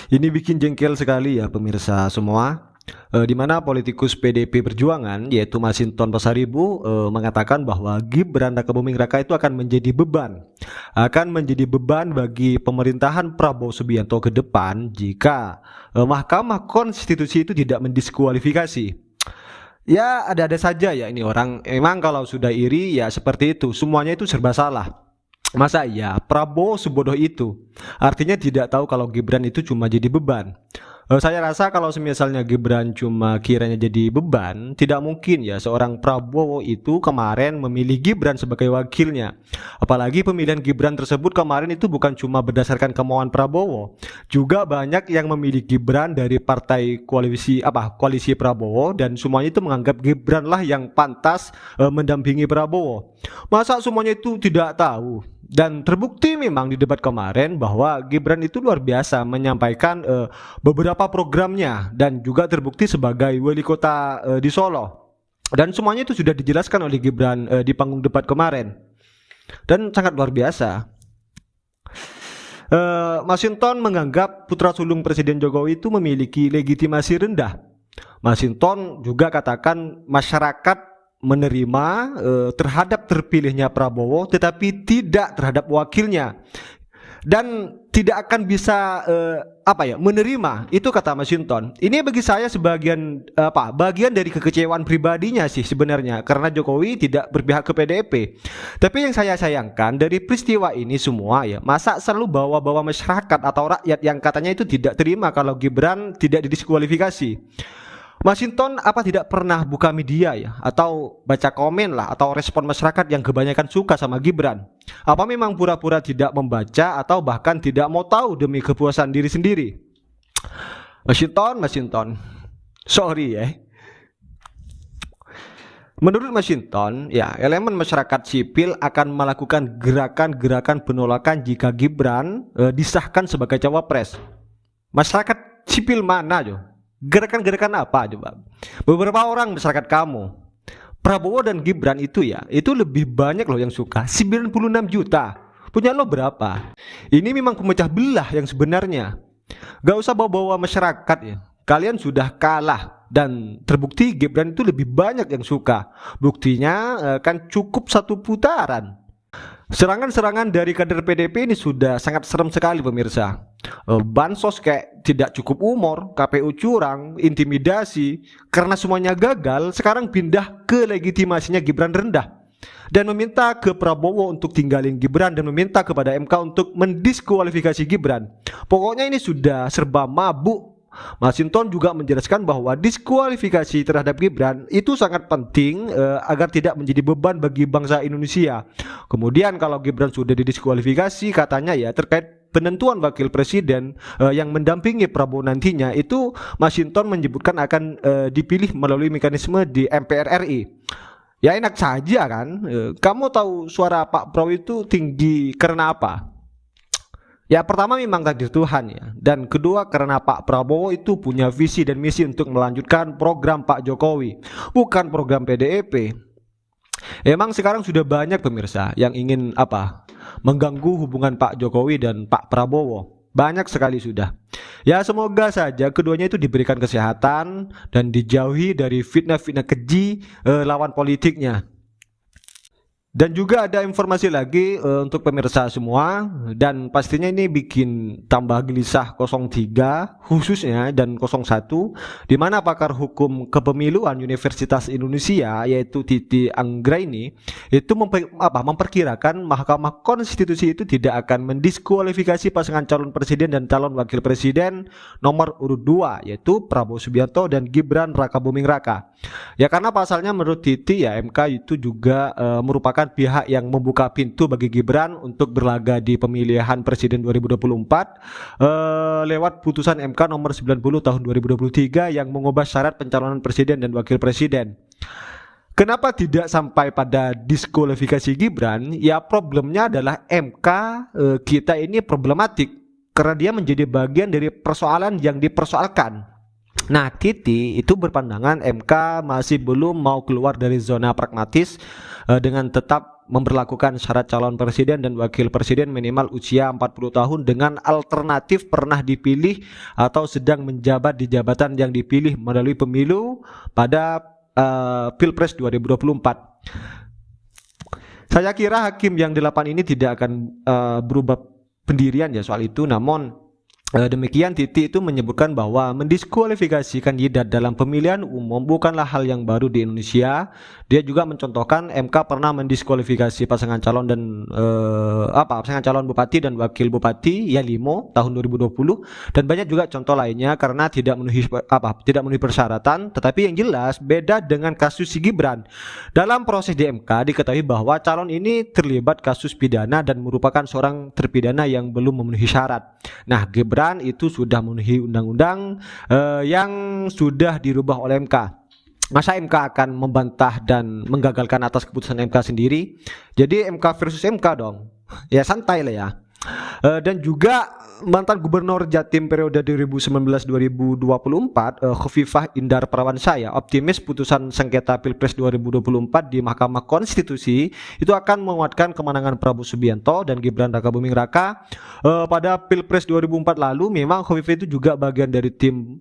Ini bikin jengkel sekali ya pemirsa semua. Di mana politikus PDP Perjuangan yaitu Masinton Pasaribu mengatakan bahwa Gibran Rakabuming Raka itu akan menjadi beban bagi pemerintahan Prabowo Subianto ke depan jika Mahkamah Konstitusi itu tidak mendiskualifikasi. Ya ada-ada saja ya ini orang. Emang kalau sudah iri ya seperti itu, semuanya itu serba salah. Masa iya Prabowo sebodoh itu? Artinya tidak tahu kalau Gibran itu cuma jadi beban. Saya rasa kalau misalnya Gibran cuma kiranya jadi beban, tidak mungkin ya seorang Prabowo itu kemarin memilih Gibran sebagai wakilnya. Apalagi pemilihan Gibran tersebut kemarin itu bukan cuma berdasarkan kemauan Prabowo, juga banyak yang memilih Gibran dari partai koalisi Prabowo, dan semuanya itu menganggap Gibran lah yang pantas mendampingi Prabowo. Masa semuanya itu tidak tahu? Dan terbukti memang di debat kemarin bahwa Gibran itu luar biasa menyampaikan beberapa programnya, dan juga terbukti sebagai wali kota di Solo. Dan semuanya itu sudah dijelaskan oleh Gibran di panggung debat kemarin. Dan sangat luar biasa. Masinton menganggap putra sulung Presiden Jokowi itu memiliki legitimasi rendah. Masinton juga katakan masyarakat menerima terhadap terpilihnya Prabowo tetapi tidak terhadap wakilnya, dan tidak akan bisa menerima itu, kata Masinton. Ini bagi saya bagian dari kekecewaan pribadinya sih sebenarnya, karena Jokowi tidak berpihak ke PDIP. Tapi yang saya sayangkan dari peristiwa ini semua ya, masa selalu bawa-bawa masyarakat atau rakyat yang katanya itu tidak terima kalau Gibran tidak didiskualifikasi. Masinton apa tidak pernah buka media ya, atau baca komen lah, atau respon masyarakat yang kebanyakan suka sama Gibran? Apa memang pura-pura tidak membaca atau bahkan tidak mau tahu demi kepuasan diri sendiri? Masinton, sorry ya. Menurut Masinton, ya elemen masyarakat sipil akan melakukan gerakan-gerakan penolakan jika Gibran disahkan sebagai cawapres. Masyarakat sipil mana jo? Gerakan-gerakan apa coba? Beberapa orang masyarakat kamu, Prabowo dan Gibran itu ya, itu lebih banyak loh yang suka, 96 juta. Punya lo berapa? Ini memang pemecah belah yang sebenarnya. Gak usah bawa-bawa masyarakat ya. Kalian sudah kalah, dan terbukti Gibran itu lebih banyak yang suka. Buktinya kan cukup satu putaran. Serangan-serangan dari kader PDP ini sudah sangat serem sekali pemirsa. Bansos kayak tidak cukup umur, KPU curang, intimidasi. Karena semuanya gagal, sekarang pindah ke legitimasinya Gibran rendah, dan meminta ke Prabowo untuk tinggalin Gibran, dan meminta kepada MK untuk mendiskualifikasi Gibran. Pokoknya ini sudah serba mabuk. Masinton juga menjelaskan bahwa diskualifikasi terhadap Gibran itu sangat penting agar tidak menjadi beban bagi bangsa Indonesia. Kemudian kalau Gibran sudah didiskualifikasi, katanya ya terkait penentuan wakil presiden yang mendampingi Prabowo nantinya, itu Masinton menyebutkan akan dipilih melalui mekanisme di MPR RI. Ya enak saja kan. Kamu tahu suara Pak Prabowo itu tinggi karena apa? Ya pertama memang takdir Tuhan ya, dan kedua karena Pak Prabowo itu punya visi dan misi untuk melanjutkan program Pak Jokowi, bukan program PDIP. Emang sekarang sudah banyak pemirsa yang ingin mengganggu hubungan Pak Jokowi dan Pak Prabowo. Banyak sekali sudah. Ya semoga saja keduanya itu diberikan kesehatan dan dijauhi dari fitnah-fitnah keji lawan politiknya. Dan juga ada informasi lagi untuk pemirsa semua, dan pastinya ini bikin tambah gelisah 03 khususnya dan 01, di mana pakar hukum kepemiluan Universitas Indonesia yaitu Titi Anggraini itu memperkirakan Mahkamah Konstitusi itu tidak akan mendiskualifikasi pasangan calon presiden dan calon wakil presiden nomor urut 2 yaitu Prabowo Subianto dan Gibran Rakabuming Raka. Ya karena pasalnya menurut Titi ya MK itu juga merupakan pihak yang membuka pintu bagi Gibran untuk berlaga di pemilihan presiden 2024 lewat putusan MK nomor 90 tahun 2023 yang mengubah syarat pencalonan presiden dan wakil presiden. Kenapa tidak sampai pada diskualifikasi Gibran? Ya problemnya adalah MK kita ini problematik karena dia menjadi bagian dari persoalan yang dipersoalkan. Nah, Titi itu berpandangan MK masih belum mau keluar dari zona pragmatis dengan tetap memberlakukan syarat calon presiden dan wakil presiden minimal usia 40 tahun dengan alternatif pernah dipilih atau sedang menjabat di jabatan yang dipilih melalui pemilu pada Pilpres 2024. Saya kira hakim yang 8 ini tidak akan berubah pendirian ya soal itu, namun demikian Titi itu menyebutkan bahwa mendiskualifikasi kandidat dalam pemilihan umum bukanlah hal yang baru di Indonesia. Dia juga mencontohkan MK pernah mendiskualifikasi pasangan calon dan pasangan calon bupati dan wakil bupati Yalimo tahun 2020 dan banyak juga contoh lainnya karena tidak memenuhi persyaratan. Tetapi yang jelas beda dengan kasus si Gibran. Dalam proses di MK diketahui bahwa calon ini terlibat kasus pidana dan merupakan seorang terpidana yang belum memenuhi syarat. Nah, Gibran itu sudah memenuhi undang-undang yang sudah dirubah oleh MK. Masa MK akan membantah dan menggagalkan atas keputusan MK sendiri? Jadi MK versus MK dong. Ya santai lah ya. Dan juga mantan gubernur Jatim periode 2019-2024 Khofifah Indar Parawansa optimis putusan sengketa Pilpres 2024 di Mahkamah Konstitusi itu akan menguatkan kemenangan Prabowo Subianto dan Gibran Rakabuming Raka. Pada Pilpres 2004 lalu memang Khofifah itu juga bagian dari tim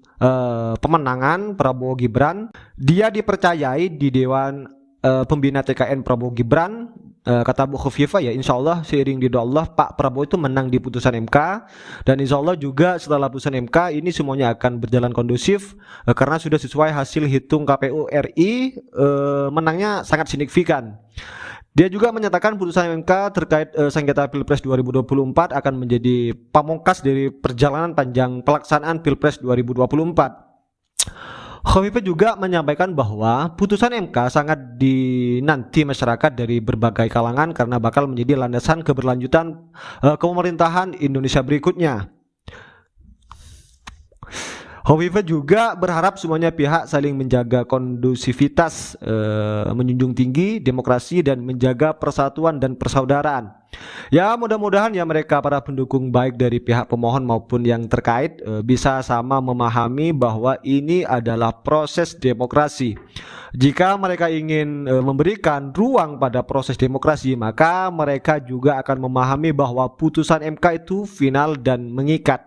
pemenangan Prabowo Gibran. Dia dipercayai di Dewan Pembina TKN Prabowo Gibran. Kata Bu Khofifah insya Allah seiring ridho Allah Pak Prabowo itu menang di putusan MK dan insya Allah juga setelah putusan MK ini semuanya akan berjalan kondusif karena sudah sesuai hasil hitung KPU RI, menangnya sangat signifikan. Dia juga menyatakan putusan MK terkait sengketa Pilpres 2024 akan menjadi pamungkas dari perjalanan panjang pelaksanaan Pilpres 2024. Khofifah juga menyampaikan bahwa putusan MK sangat dinanti masyarakat dari berbagai kalangan karena bakal menjadi landasan keberlanjutan pemerintahan Indonesia berikutnya. Khofifah juga berharap semuanya pihak saling menjaga kondusivitas, menjunjung tinggi demokrasi dan menjaga persatuan dan persaudaraan. Ya mudah-mudahan ya mereka para pendukung baik dari pihak pemohon maupun yang terkait bisa sama memahami bahwa ini adalah proses demokrasi. Jika mereka ingin memberikan ruang pada proses demokrasi, maka mereka juga akan memahami bahwa putusan MK itu final dan mengikat.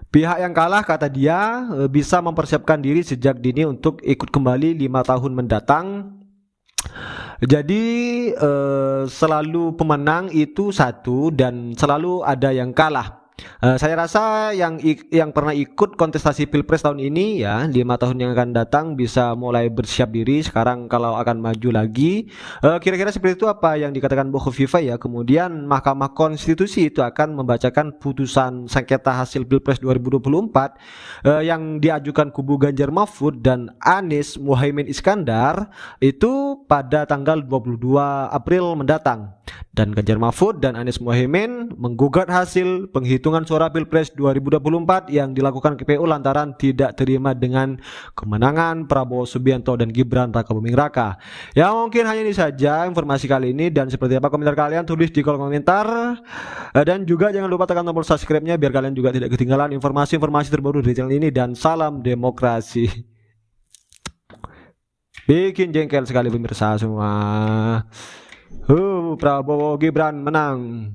Pihak yang kalah, kata dia, bisa mempersiapkan diri sejak dini untuk ikut kembali 5 tahun mendatang. Jadi selalu pemenang itu satu dan selalu ada yang kalah. Saya rasa yang pernah ikut kontestasi Pilpres tahun ini 5 tahun yang akan datang bisa mulai bersiap diri sekarang kalau akan maju lagi. Kira-kira seperti itu apa yang dikatakan Bu Khofifah Kemudian Mahkamah Konstitusi itu akan membacakan putusan sengketa hasil Pilpres 2024 yang diajukan kubu Ganjar Mahfud dan Anies Muhaimin Iskandar itu pada tanggal 22 April mendatang. Dan Ganjar Mahfud dan Anies Muhaimin menggugat hasil penghitungan suara Pilpres 2024 yang dilakukan KPU lantaran tidak terima dengan kemenangan Prabowo Subianto dan Gibran Rakabuming Raka. Ya mungkin hanya ini saja informasi kali ini dan seperti apa komentar kalian tulis di kolom komentar. Dan juga jangan lupa tekan tombol subscribe-nya biar kalian juga tidak ketinggalan informasi-informasi terbaru dari channel ini dan salam demokrasi. Bikin jengkel sekali pemirsa semua. Prabowo Gibran menang.